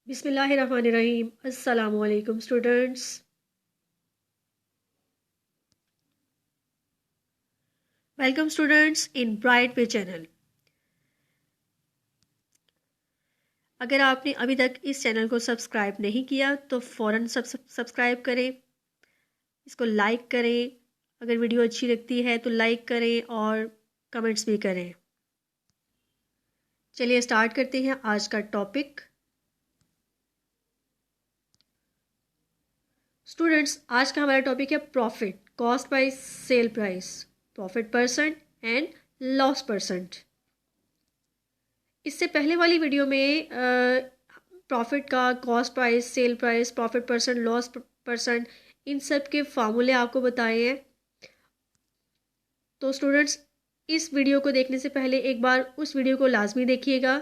बिस्मिल्लाहिर्रहमानिर्रहीम। अस्सलामुअलैकुम students. Welcome students in bright way channel. अगर आपने अभी तक इस चैनल को सब्सक्राइब नहीं किया तो फ़ौरन सब्सक्राइब करें, इसको लाइक करें। अगर वीडियो अच्छी लगती है तो लाइक करें और कमेंट्स भी करें। चलिए स्टार्ट करते हैं आज का टॉपिक। स्टूडेंट्स, आज का हमारा टॉपिक है profit, cost by sell price, profit percent and loss percent. इससे पहले वाली वीडियो में प्रॉफिट का, cost price, sell price, profit percent, loss percent, इन सब के फार्मूले आपको बताए हैं। तो स्टूडेंट्स, इस वीडियो को देखने से पहले एक बार उस वीडियो को लाजमी देखिएगा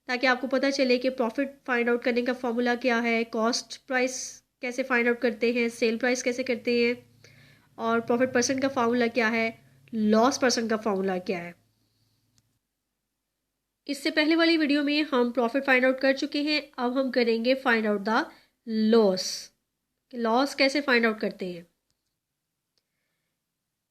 ताकि आपको पता चले कि प्रॉफिट फाइंड आउट करने का फार्मूला क्या है, कॉस्ट प्राइस कैसे फाइंड आउट करते हैं, सेल प्राइस कैसे करते हैं और प्रॉफिट परसेंट का फार्मूला क्या है, लॉस परसेंट का फार्मूला क्या है। इससे पहले वाली वीडियो में हम प्रॉफिट फाइंड आउट कर चुके हैं। अब हम करेंगे find out the loss. Loss कैसे फाइंड आउट करते हैं।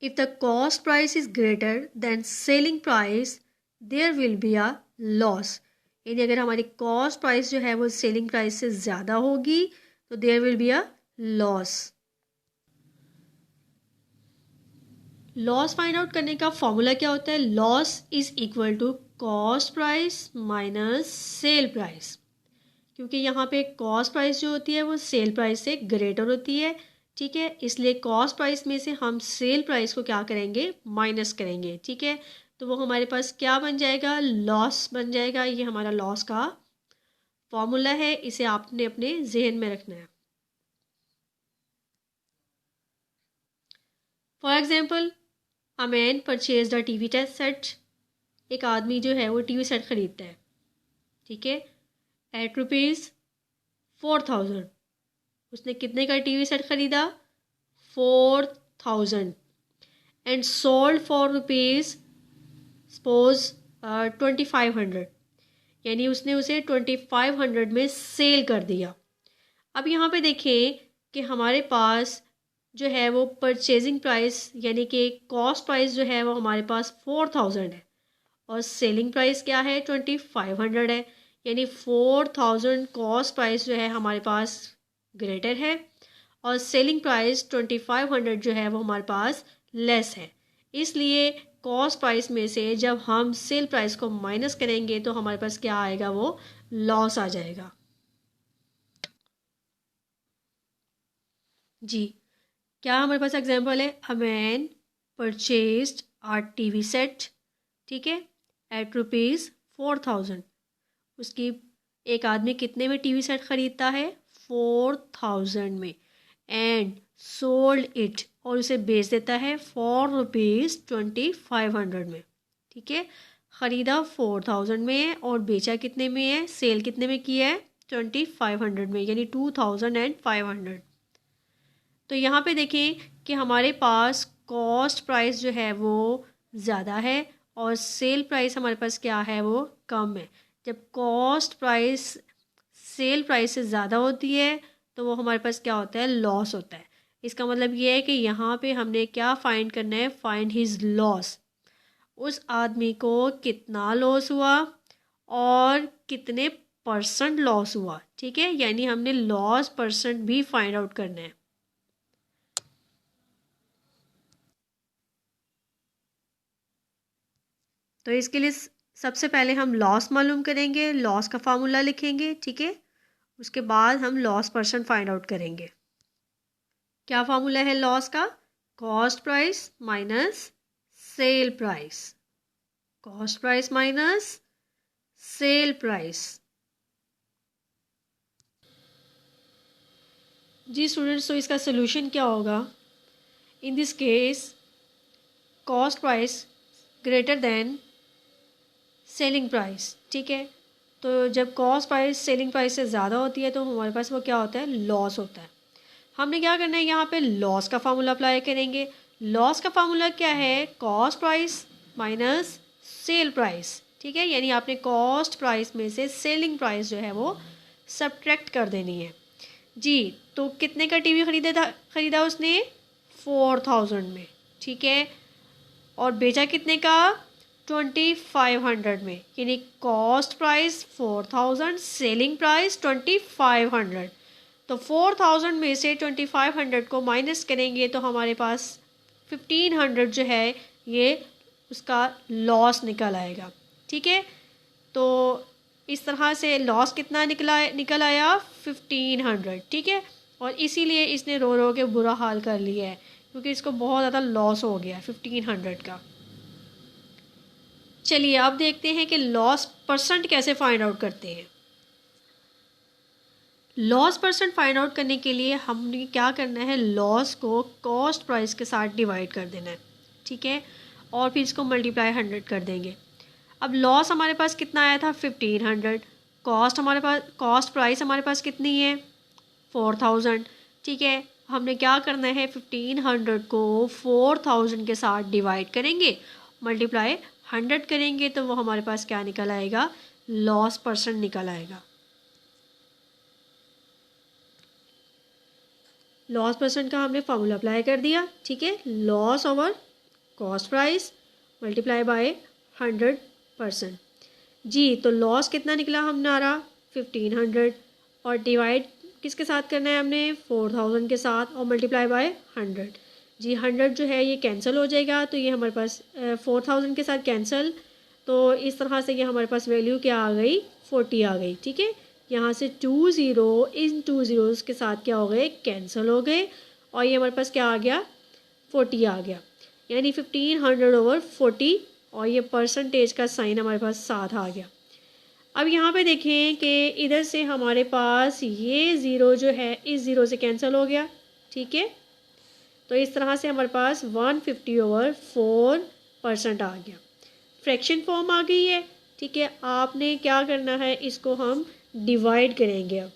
If the cost price is greater than selling price there will be a loss. यानी अगर हमारी कॉस्ट प्राइस जो है वो सेलिंग प्राइस से ज़्यादा होगी तो there will be a loss. Loss find out करने का फॉर्मूला क्या होता है। Loss is equal to cost price minus cell price. क्योंकि यहाँ पे कॉस्ट प्राइस जो होती है वो सेल प्राइस से ग्रेटर होती है, ठीक है। इसलिए कॉस्ट प्राइस में से हम सेल प्राइस को क्या करेंगे, माइनस करेंगे, ठीक है। तो वो हमारे पास क्या बन जाएगा, लॉस बन जाएगा। ये हमारा लॉस का फॉर्मूला है, इसे आपने अपने जहन में रखना है। For example, a man purchase the TV set. एक आदमी जो है वो टीवी सेट खरीदता है, ठीक है, एट ₹4000। उसने कितने का टीवी सेट खरीदा, 4000 and sold for rupees suppose 2500। यानी उसने उसे 2500 में सेल कर दिया। अब यहाँ पे देखें कि हमारे पास जो है वो परचेजिंग प्राइस यानी कि कॉस्ट प्राइस जो है वो हमारे पास 4000 है और सेलिंग प्राइस क्या है, 2500 है। यानी 4000 कॉस्ट प्राइस जो है हमारे पास ग्रेटर है और सेलिंग प्राइस 2500 जो है वो हमारे पास लेस है। इसलिए कॉस्ट प्राइस में से जब हम सेल प्राइस को माइनस करेंगे तो हमारे पास क्या आएगा, वो लॉस आ जाएगा। जी, क्या हमारे पास एग्जांपल है, a man purchased a TV set, ठीक है, एट ₹4000। उसकी एक आदमी कितने में टीवी सेट खरीदता है, 4000 में, एंड सोल्ड इट और उसे बेच देता है फॉर ₹2500 में, ठीक है। ख़रीदा 4000 में है और बेचा कितने में है, सेल कितने में किया है, 2500 में, यानी 2500। तो यहाँ पे देखें कि हमारे पास कॉस्ट प्राइस जो है वो ज़्यादा है और सेल प्राइस हमारे पास क्या है, वो कम है। जब कॉस्ट प्राइस सेल प्राइस से ज़्यादा होती है तो वो हमारे पास क्या होता है, लॉस होता है। इसका मतलब ये है कि यहाँ पे हमने क्या फाइंड करना है, फाइंड हिज लॉस। उस आदमी को कितना लॉस हुआ और कितने परसेंट लॉस हुआ, ठीक है। यानी हमने लॉस परसेंट भी फाइंड आउट करना है। तो इसके लिए सबसे पहले हम लॉस मालूम करेंगे, लॉस का फार्मूला लिखेंगे, ठीक है। उसके बाद हम लॉस परसेंट फाइंड आउट करेंगे। क्या फार्मूला है लॉस का, cost price minus cell price, cost price minus cell price. जी स्टूडेंट्स, तो इसका सोल्यूशन क्या होगा। In this case cost price greater than selling price, ठीक है। तो जब कॉस्ट प्राइस सेलिंग प्राइस से ज़्यादा होती है तो हमारे पास वो क्या होता है, लॉस होता है। हमने क्या करना है, यहाँ पे लॉस का फार्मूला अप्लाई करेंगे। लॉस का फार्मूला क्या है, cost price minus sale price, ठीक है। यानी आपने कॉस्ट प्राइस में से सेलिंग प्राइस जो है वो सब्ट्रैक्ट कर देनी है जी। तो कितने का टीवी ख़रीदा उसने 4000 में, ठीक है, और बेचा कितने का 2500 में, यानी कॉस्ट प्राइस 4000, सेलिंग प्राइस 2500। तो 4000 में से 2500 को माइनस करेंगे तो हमारे पास 1500 जो है ये उसका लॉस निकल आएगा, ठीक है। तो इस तरह से लॉस कितना निकल आया 1500, ठीक है। और इसीलिए इसने रो रो के बुरा हाल कर लिया है, क्योंकि इसको बहुत ज़्यादा लॉस हो गया 1500 का। चलिए अब देखते हैं कि लॉस परसेंट कैसे फाइंड आउट करते हैं। लॉस परसेंट फाइंड आउट करने के लिए हमने क्या करना है, लॉस को कॉस्ट प्राइस के साथ डिवाइड कर देना है, ठीक है, और फिर इसको मल्टीप्लाई 100 कर देंगे। अब लॉस हमारे पास कितना आया था 1500, कॉस्ट प्राइस हमारे पास कितनी है 4000, ठीक है। हमने क्या करना है 1500 को 4000 के साथ डिवाइड करेंगे, मल्टीप्लाई 100 करेंगे, तो वो हमारे पास क्या निकल आएगा, लॉस परसेंट निकल आएगा। लॉस परसेंट का हमने फार्मूला अप्लाई कर दिया, ठीक है, loss over cost price multiply by 100% जी। तो लॉस कितना निकला हमारा 1500, और डिवाइड किसके साथ करना है हमने 4000 के साथ, और मल्टीप्लाई बाय 100 जी। 100 जो है ये कैंसिल हो जाएगा, तो ये हमारे पास 4000 के साथ कैंसिल, तो इस तरह से ये हमारे पास वैल्यू क्या आ गई 40 आ गई, ठीक है। यहाँ से 2 ज़ीरो इन 2 ज़ीरोज़ के साथ क्या हो गए, कैंसिल हो गए, और ये हमारे पास क्या आ गया 40 आ गया, यानी 1500/40, और ये परसेंटेज का साइन हमारे पास साथ आ गया। अब यहाँ पे देखें कि इधर से हमारे पास ये ज़ीरो जो है इस ज़ीरो से कैंसिल हो गया, ठीक है। तो इस तरह से हमारे पास 150/4% आ गया, फ्रैक्शन फॉर्म आ गई है, ठीक है। आपने क्या करना है, इसको हम डिवाइड करेंगे अब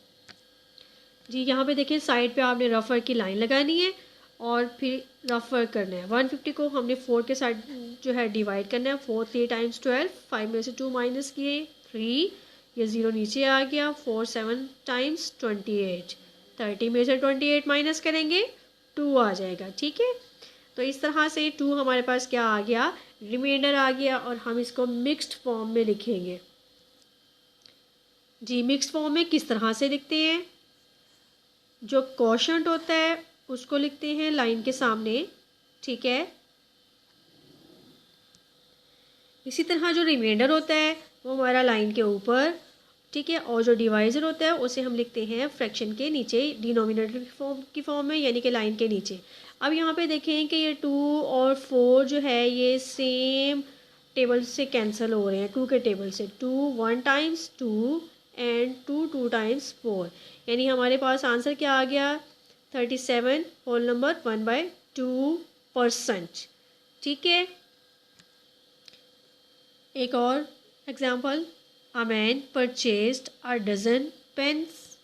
जी। यहाँ पे देखिए साइड पे आपने रफर की लाइन लगानी है और फिर रफर करना है। 150 को हमने 4 के साथ जो है डिवाइड करना है, 4 3 टाइम्स 12, 5 में से 2 माइनस किए 3, ये 0 नीचे आ गया, 4 7 टाइम्स 28, 30 में से 28 माइनस करेंगे 2 आ जाएगा, ठीक है। तो इस तरह से 2 हमारे पास क्या आ गया, रिमाइंडर आ गया, और हम इसको मिक्स्ड फॉर्म में लिखेंगे जी। मिक्स्ड फॉर्म में किस तरह से लिखते हैं, जो क्वोशंट होता है उसको लिखते हैं लाइन के सामने, ठीक है। इसी तरह जो रिमाइंडर होता है वो हमारा लाइन के ऊपर, ठीक है, और जो डिवाइज़र होता है उसे हम लिखते हैं फ्रैक्शन के नीचे, डिनोमिनेटर की फॉर्म में, यानी कि लाइन के नीचे। अब यहाँ पे देखें कि ये 2 और 4 जो है ये सेम टेबल से कैंसिल हो रहे हैं, 2 के टेबल से, 2 1 टाइम्स 2 एंड 2 2 टाइम्स 4, यानी हमारे पास आंसर क्या आ गया 37 होल नंबर 1/2%, ठीक है। एक और example, a man purchased a dozen pens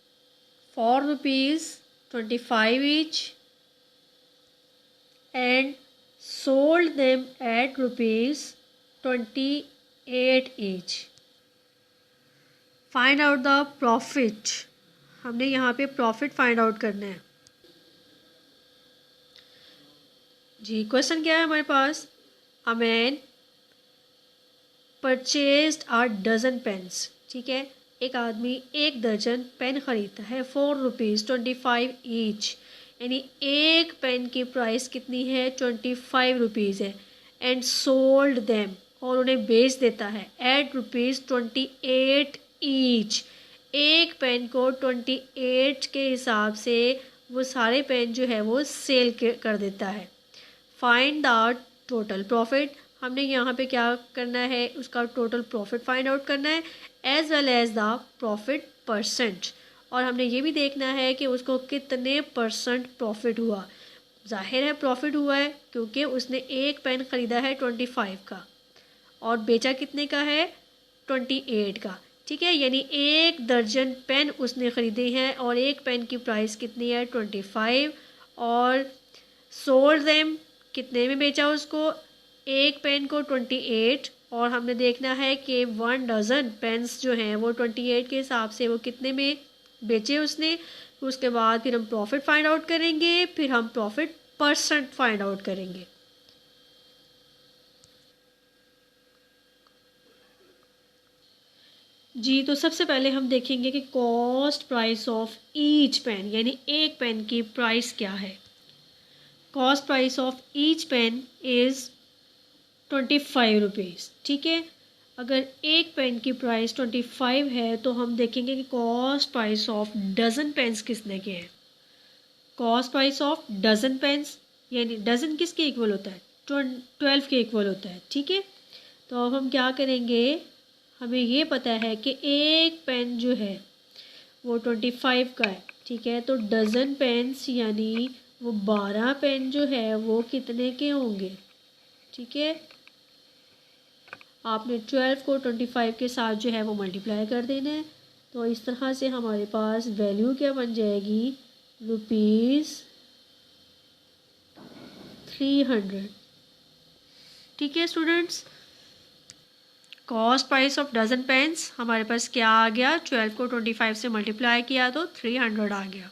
for ₹25 each and sold them at ₹28 each. Find out the profit. हमने यहाँ पे प्रॉफिट फाइंड आउट करना है जी। क्वेश्चन क्या है हमारे पास, a man purchased a dozen pens, ठीक है, एक आदमी 1 दर्जन पेन ख़रीदता है ₹4.25 ईच, यानी एक पेन की प्राइस कितनी है 25 रुपीज़ है, एंड सोल्ड देम, और उन्हें बेच देता है एट ₹28 ईच, एक पेन को 28 के हिसाब से वो सारे पेन जो है वो सेल कर देता है। फाइंड द टोटल प्रॉफिट, हमने यहाँ पे क्या करना है, उसका टोटल प्रॉफिट फाइंड आउट करना है, as well as the profit percent, और हमने ये भी देखना है कि उसको कितने परसेंट प्रॉफिट हुआ। जाहिर है प्रॉफिट हुआ है क्योंकि उसने एक पेन ख़रीदा है 25 का और बेचा कितने का है 28 का, ठीक है, यानी 1 दर्जन पेन उसने ख़रीदे हैं और एक पेन की प्राइस कितनी है 25, और सोल्ड देम कितने में बेचा उसको, एक पेन को 28, और हमने देखना है कि 1 डज़न पेन्स जो हैं वो 28 के हिसाब से वो कितने में बेचे उसने, उसके बाद फिर हम प्रॉफिट फाइंड आउट करेंगे, फिर हम प्रॉफिट परसेंट फाइंड आउट करेंगे। जी तो सबसे पहले हम देखेंगे कि cost price of each pen, यानी एक पेन की प्राइस क्या है। Cost price of each pen is 25 rupees. ठीक है, अगर एक पेन की प्राइस 25 है तो हम देखेंगे कि cost price of dozen pens कितने के हैं। Cost price of dozen pens, यानी डज़न किसके इक्वल होता है, 12 के इक्वल होता है। ठीक है, तो अब हम क्या करेंगे, हमें ये पता है कि एक पेन जो है वो 25 का है। ठीक है, तो डज़न पेन्स यानी वो 12 पेन जो है वो कितने के होंगे। ठीक है, आपने 12 को 25 के साथ जो है वो मल्टीप्लाई कर देना है। तो इस तरह से हमारे पास वैल्यू क्या बन जाएगी, ₹300। ठीक है students, cost price of dozen pens हमारे पास क्या आ गया, 12 को 25 से मल्टीप्लाई किया तो 300 आ गया।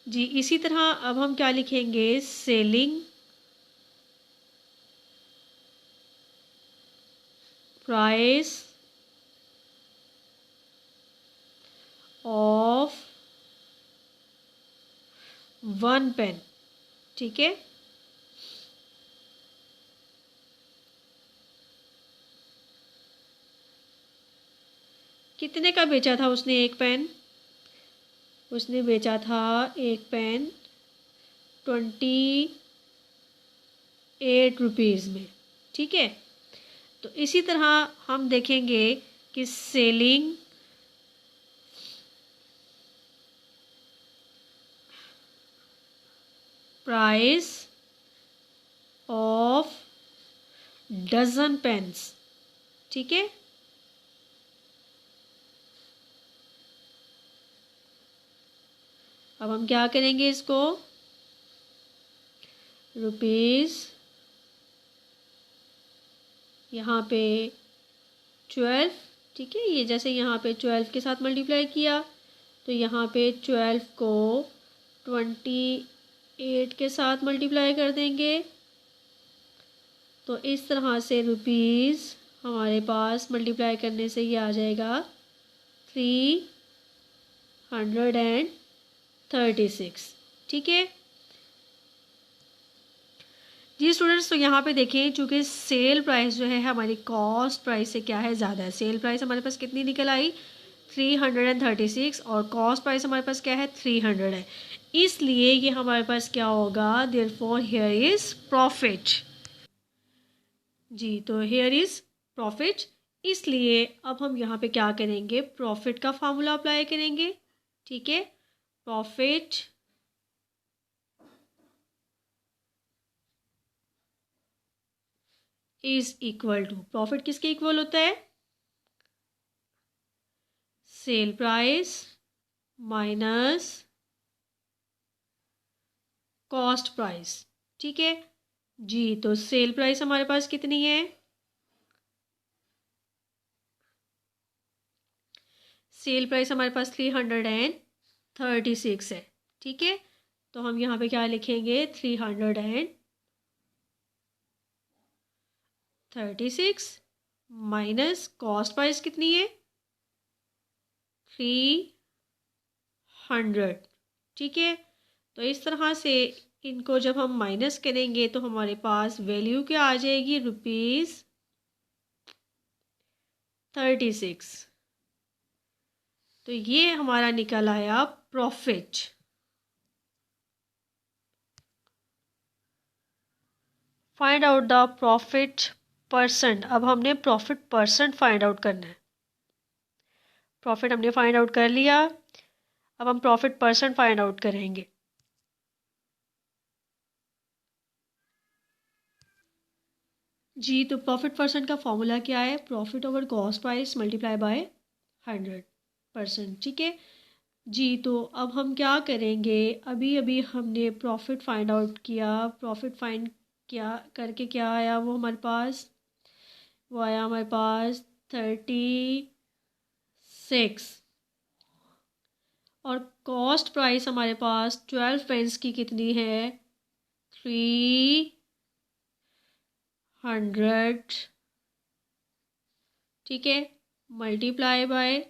जी इसी तरह अब हम क्या लिखेंगे, सेलिंग प्राइस ऑफ 1 पेन। ठीक है, कितने का बेचा था उसने एक पेन, उसने बेचा था एक पेन 28 रुपीज़ में। ठीक है, तो इसी तरह हम देखेंगे कि selling price of dozen pens. ठीक है, अब हम क्या करेंगे, इसको रुपीज़ यहाँ पे 12। ठीक है, ये जैसे यहाँ पे 12 के साथ मल्टीप्लाई किया तो यहाँ पे 12 को 28 के साथ मल्टीप्लाई कर देंगे। तो इस तरह से रुपीज़ हमारे पास मल्टीप्लाई करने से ये आ जाएगा 336। ठीक है जी स्टूडेंट्स, तो यहाँ पे देखें, चूँकि सेल प्राइस जो है हमारी कॉस्ट प्राइस से क्या है, ज़्यादा है। सेल प्राइस हमारे पास कितनी निकल आई, 336, और कॉस्ट प्राइस हमारे पास क्या है, 300 है। इसलिए ये हमारे पास क्या होगा, देयरफॉर हियर इज़ प्रॉफिट। जी तो हियर इज़ प्रॉफिट। इसलिए अब हम यहाँ पे क्या करेंगे, प्रॉफिट का फार्मूला अप्लाई करेंगे। ठीक है, profit is equal to, profit किसके इक्वल होता है, sale price minus cost price. ठीक है जी, तो सेल प्राइस हमारे पास कितनी है, सेल प्राइस हमारे पास 336 है। ठीक है, तो हम यहाँ पे क्या लिखेंगे, 336 माइनस कॉस्ट प्राइस कितनी है, 300। ठीक है, तो इस तरह से इनको जब हम माइनस करेंगे तो हमारे पास वैल्यू क्या आ जाएगी, ₹36। तो ये हमारा निकल आया profit. Find out the profit percent. अब हमने प्रॉफिट परसेंट फाइंड आउट करना है। प्रॉफिट हमने फाइंड आउट कर लिया, अब हम प्रॉफिट परसेंट फाइंड आउट करेंगे। जी तो प्रॉफिट परसेंट का फॉर्मूला क्या है, profit over cost price multiply by 100%। ठीक है जी, तो अब हम क्या करेंगे, अभी अभी हमने प्रॉफिट फाइंड आउट किया, प्रॉफिट फाइंड क्या करके क्या आया, वो हमारे पास, वो आया हमारे पास 36। और कॉस्ट प्राइस हमारे पास 12 पेंस की कितनी है, 300, ठीक है, मल्टीप्लाई बाय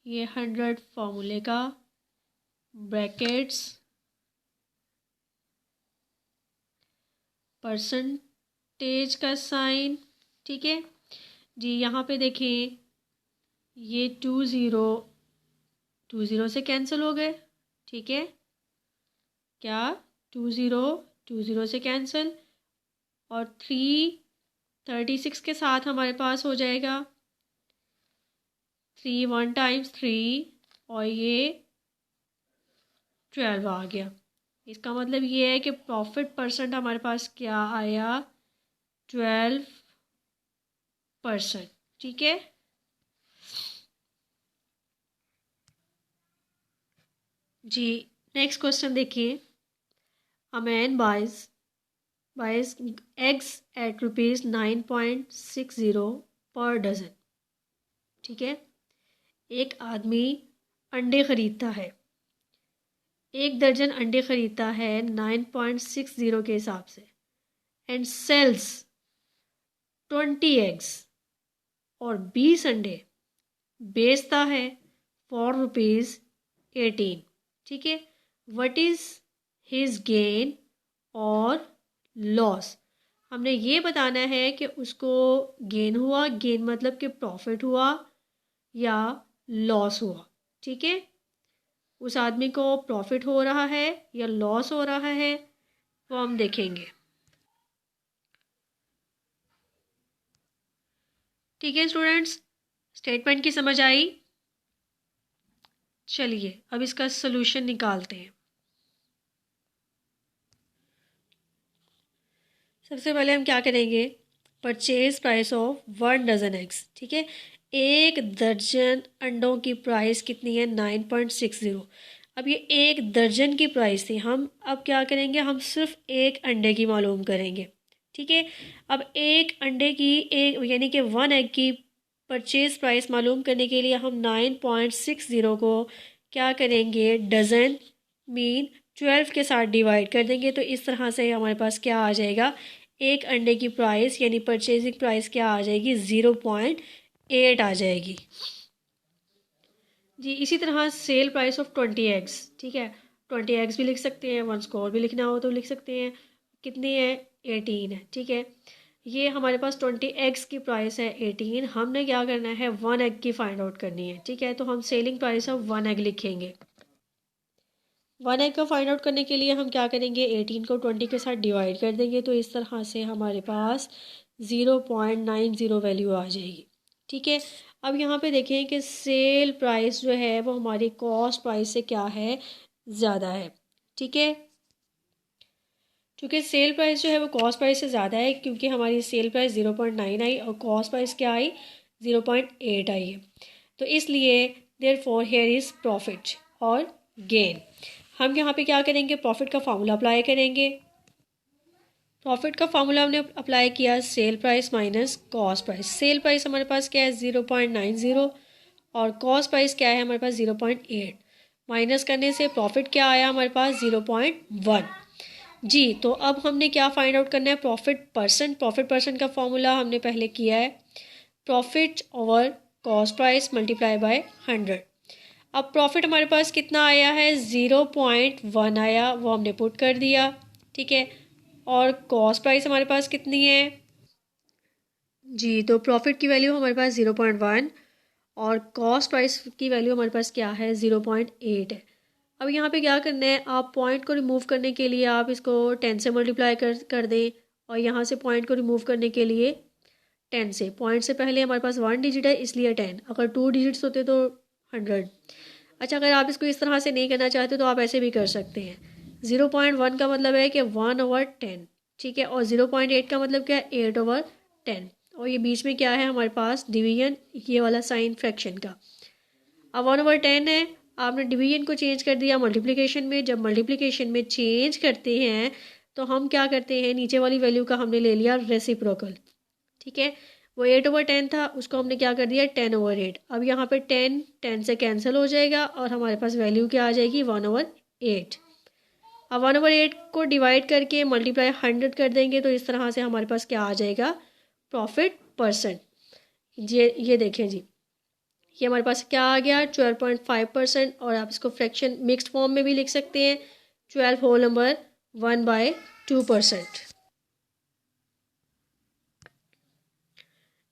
ये 100 फॉर्मूले का, ब्रैकेट्स, परसेंटेज का साइन, ठीक है जी। यहाँ पे देखें ये 2 0 से कैंसिल हो गए, ठीक है, क्या 2 0 से कैंसिल, और 336 के साथ हमारे पास हो जाएगा 3 1 टाइम्स 3 और ये 12 आ गया। इसका मतलब ये है कि प्रॉफिट परसेंट हमारे पास क्या आया, 12%, ठीक है। जी नेक्स्ट क्वेश्चन देखिए, a man buys eggs at ₹9.60 पर डज़न, ठीक है। एक आदमी अंडे ख़रीदता है, 1 दर्जन अंडे ख़रीदता है 9.60 के हिसाब से, एंड सेल्स 20 eggs और 20 अंडे बेचता है फॉर ₹18, ठीक है। व्हाट इज़ हिज गेन और लॉस। हमने ये बताना है कि उसको गेन हुआ, गेन मतलब कि प्रॉफिट हुआ या लॉस हुआ, ठीक है। उस आदमी को प्रॉफिट हो रहा है या लॉस हो रहा है वो हम देखेंगे, ठीक है स्टूडेंट्स। स्टेटमेंट की समझ आई। चलिए अब इसका सलूशन निकालते हैं। सबसे पहले हम क्या करेंगे, purchase price of 1 dozen eggs, ठीक है। 1 दर्जन अंडों की प्राइस कितनी है, 9.60। अब ये 1 दर्जन की प्राइस थी, हम अब क्या करेंगे, हम सिर्फ एक अंडे की मालूम करेंगे, ठीक है। अब एक अंडे की एक यानी कि 1 एग की परचेज प्राइस मालूम करने के लिए हम 9.60 को क्या करेंगे, डज़न मीन 12 के साथ डिवाइड कर देंगे। तो इस तरह से हमारे पास क्या आ जाएगा, एक अंडे की प्राइस यानी परचेजिंग प्राइस क्या आ जाएगी, 0.8 आ जाएगी जी। इसी तरह सेल प्राइस ऑफ 20 एग्स, ठीक है, 20 एग्स भी लिख सकते हैं, 1 स्क्वायर भी लिखना हो तो लिख सकते हैं। कितनी है, 18 है, ठीक है। ये हमारे पास 20 एग्स की प्राइस है 18। हमने क्या करना है, 1 एग की फाइंड आउट करनी है, ठीक है। तो हम सेलिंग प्राइस ऑफ 1 एग लिखेंगे। 1 एग का फाइंड आउट करने के लिए हम क्या करेंगे, 18 को 20 के साथ डिवाइड कर देंगे। तो इस तरह से हमारे पास 0.90 वैल्यू आ जाएगी, ठीक है। अब यहाँ पे देखें कि सेल प्राइस जो है वो हमारी कॉस्ट प्राइस से क्या है, ज़्यादा है, ठीक है। क्योंकि सेल प्राइस जो है वो कॉस्ट प्राइस से ज़्यादा है, क्योंकि हमारी सेल प्राइस 0.9 आई और कॉस्ट प्राइस क्या आई, 0.8 आई है। तो इसलिए देयरफॉर हियर इज़ प्रॉफिट और गेन। हम यहाँ पे क्या करेंगे, प्रॉफिट का फार्मूला अप्लाई करेंगे। प्रॉफिट का फार्मूला हमने अप्लाई किया, cell price minus cost price. Sell price हमारे पास क्या है, 0.90 और कॉस्ट प्राइस क्या है हमारे पास, 0.8। माइनस करने से प्रॉफिट क्या आया हमारे पास, 0.1 जी। तो अब हमने क्या फाइंड आउट करना है, प्रॉफिट परसेंट। प्रॉफिट परसेंट का फॉर्मूला हमने पहले किया है, profit over cost price multiply by 100। अब प्रॉफिट हमारे पास कितना आया है, 0.1 आया, वो हमने पुट कर दिया, ठीक है। और कॉस्ट प्राइस हमारे पास कितनी है जी, तो प्रॉफिट की वैल्यू हमारे पास 0.1 और कॉस्ट प्राइस की वैल्यू हमारे पास क्या है, 0.8 है। अब यहाँ पे क्या करना है, आप पॉइंट को रिमूव करने के लिए आप इसको 10 से मल्टीप्लाई कर दें, और यहाँ से पॉइंट को रिमूव करने के लिए 10 से, पॉइंट से पहले हमारे पास 1 डिजिट है इसलिए 10, अगर 2 डिजिट्स होते तो 100। अच्छा, अगर आप इसको इस तरह से नहीं करना चाहते तो आप ऐसे भी कर सकते हैं। 0.1 का मतलब है कि 1/10, ठीक है, और 0.8 का मतलब क्या है, 8/10, और ये बीच में क्या है हमारे पास, डिवीजन, ये वाला साइन फ्रैक्शन का। अब 1/10 है, आपने डिवीजन को चेंज कर दिया मल्टीप्लिकेशन में। जब मल्टीप्लिकेशन में चेंज करते हैं तो हम क्या करते हैं, नीचे वाली वैल्यू का हमने ले लिया रेसिप्रोकल, ठीक है। वो 8/10 था, उसको हमने क्या कर दिया 10/8। अब यहाँ पे 10 से कैंसिल हो जाएगा और हमारे पास वैल्यू क्या आ जाएगी 1/8। अब 1/8 को डिवाइड करके मल्टीप्लाई 100 कर देंगे तो इस तरह से हमारे पास क्या आ जाएगा प्रॉफिट परसेंट। ये देखें जी, ये हमारे पास क्या आ गया 12.5%। और आप इसको फ्रैक्शन मिक्स्ड फॉर्म में भी लिख सकते हैं 12 होल नंबर 1/2%।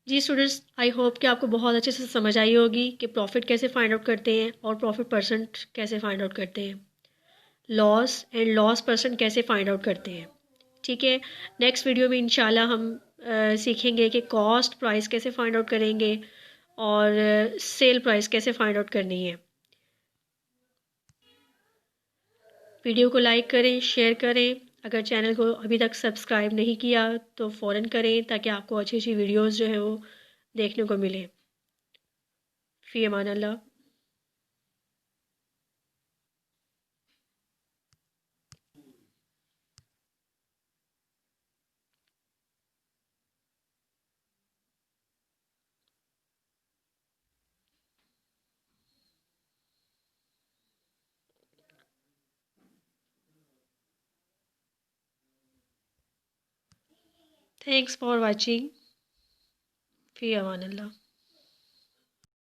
जी स्टूडेंट्स, आई होप कि आपको बहुत अच्छे से समझ आई होगी कि प्रॉफिट कैसे फाइंड आउट करते हैं और प्रॉफिट परसेंट कैसे फाइंड आउट करते हैं, लॉस एंड लॉस परसेंट कैसे फाइंड आउट करते हैं। ठीक है, नेक्स्ट वीडियो में इंशाल्लाह हम सीखेंगे कि कॉस्ट प्राइस कैसे फाइंड आउट करेंगे और सेल प्राइस कैसे फाइंड आउट करनी है। वीडियो को लाइक करें, शेयर करें। अगर चैनल को अभी तक सब्सक्राइब नहीं किया तो फ़ौरन करें ताकि आपको अच्छी अच्छी वीडियोस जो है वो देखने को मिले। फ़ी अमान अल्लाह। Thanks for watching. फ़ी अमान अल्लाह।